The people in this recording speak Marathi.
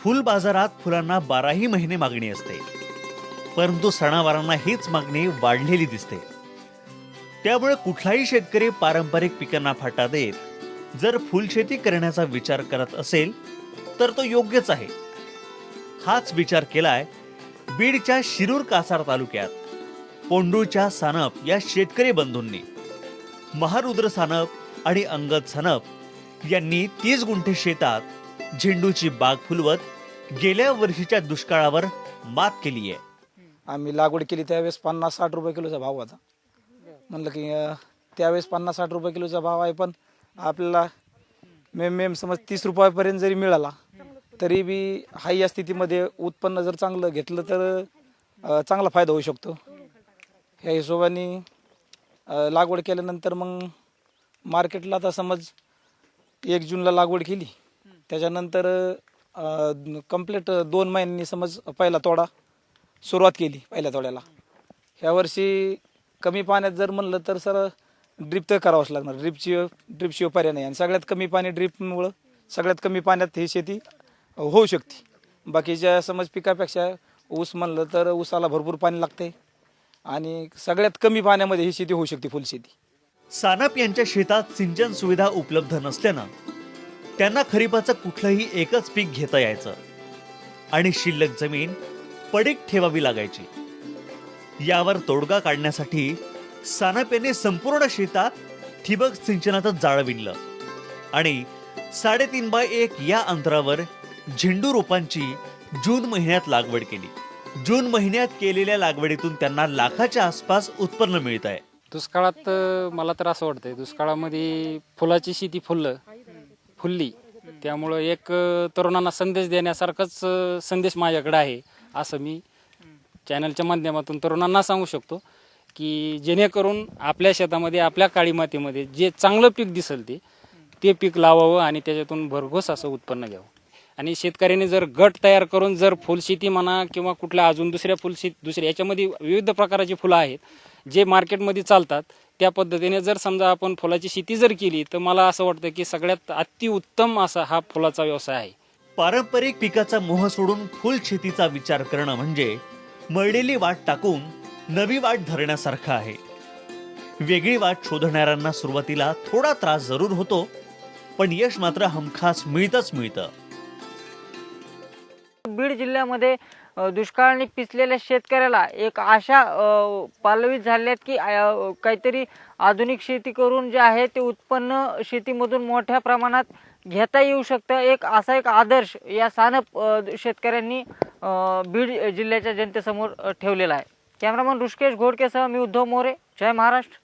फुल बाजारात फुलांना 12ही महिने मागणी असते, परंतु सणावारांना हीच मागणी वाढलेली दिसते. त्यामुळे कुठलाही शेतकरी पारंपरिक पिकांना फाटा देत जर फुलशेती करण्याचा विचार करत असेल तर तो योग्यच आहे. हाच विचार केलाय बीडच्या शिरूर कासार तालुक्यात पोंडूच्या सानप या शेतकरी बंधूंनी. महारुद्र सानप आणि अंगद सानप यांनी 30 गुंठे शेतात झेंडूची बाग फुलवत गेल्या वर्षीच्या दुष्काळावर मात केली आहे. आम्ही लागवड केली त्यावेळेस 50-60 रुपये किलोचा भाव होता. म्हणलं की त्यावेळेस 50-60 रुपये किलोचा भाव आहे, पण आपल्याला मेम समज 30 रुपयापर्यंत जरी मिळाला तरी बी हाय या स्थितीमध्ये उत्पन्न जर चांगलं घेतलं तर चांगला फायदा होऊ शकतो. ह्या हिशोबाने लागवड केल्यानंतर मग मार्केटला आता समज 1 जूनला लागवड केली, त्याच्यानंतर कंप्लीट 2 महिन्यांनी समज पहिला तोडा सुरुवात केली. पहिल्या तोड्याला ह्या वर्षी कमी पाण्यात जर म्हणलं तर सर ड्रीप तर करावंच लागणार. ड्रीपशिवाय पर्याय नाही, आणि सगळ्यात कमी पाणी ड्रीपमुळं सगळ्यात कमी पाण्यात ही शेती होऊ शकते. बाकीच्या समज पिकापेक्षा ऊस म्हणलं तर ऊसाला भरपूर पाणी लागते, आणि सगळ्यात कमी पाण्यामध्ये ही शेती होऊ शकते, फुलशेती. सानप यांच्या शेतात सिंचन सुविधा उपलब्ध नसल्यानं त्यांना खरीपाचं कुठलंही एकच पीक घेता यायचं आणि शिल्लक जमीन पडीक ठेवावी लागायची. यावर तोडगा काढण्यासाठी सानप यांनी संपूर्ण शेतात ठिबक सिंचनाचं जाळं विणलं आणि 3.5x1 या अंतरावर झेंडू रोपांची जून महिन्यात लागवड केली. जून महिन्यात केलेल्या लागवडीतून त्यांना लाखाच्या आसपास उत्पन्न मिळत आहे. दुष्काळात मला तर असं वाटतंय, दुष्काळामध्ये फुलाची शेती फुलली, त्यामुळं एक तरुणांना संदेश देण्यासारखाच संदेश माझ्याकडे आहे, असं मी चॅनलच्या माध्यमातून तरुणांना सांगू शकतो की जेणेकरून आपल्या शेतामध्ये आपल्या काळी मातीमध्ये जे चांगलं पीक दिसेल ते पीक लावावं आणि त्याच्यातून भरघोस असं उत्पन्न घ्यावं. आणि शेतकऱ्यांनी जर गट तयार करून जर फुलशेती म्हणा किंवा कुठल्या अजून दुसऱ्या याच्यामध्ये विविध प्रकारची फुलं आहेत जे मार्केटमध्ये चालतात, त्या पद्धतीने जर समजा आपण फुलाची शेती जर केली तर मला असं वाटतं की सगळ्यात अतिउत्तम असा हा फुलाचा व्यवसाय आहे. पारंपरिक पिकाचा मोह सोडून फुल शेतीचा विचार करणं म्हणजे मळलेली वाट टाकून नवी वाट धरण्यासारखं आहे. वेगळी वाट शोधणाऱ्यांना सुरुवातीला थोडा त्रास जरूर होतो, पण यश मात्र हमखास मिळतं. बीड जिल्ह्यामध्ये दुष्काळाने पिचलेल्या शेतकऱ्याला एक आशा पालवित झाल्यात की काहीतरी आधुनिक शेती करून जे आहे ते उत्पन्न शेतीमधून मोठ्या प्रमाणात घेता येऊ शकतं. असा एक आदर्श या सानप शेतकऱ्यांनी बीड जिल्ह्याच्या जनतेसमोर ठेवलेला आहे. कॅमेरामन ऋषिकेश घोडकेसह मी उद्धव मोरे. जय महाराष्ट्र.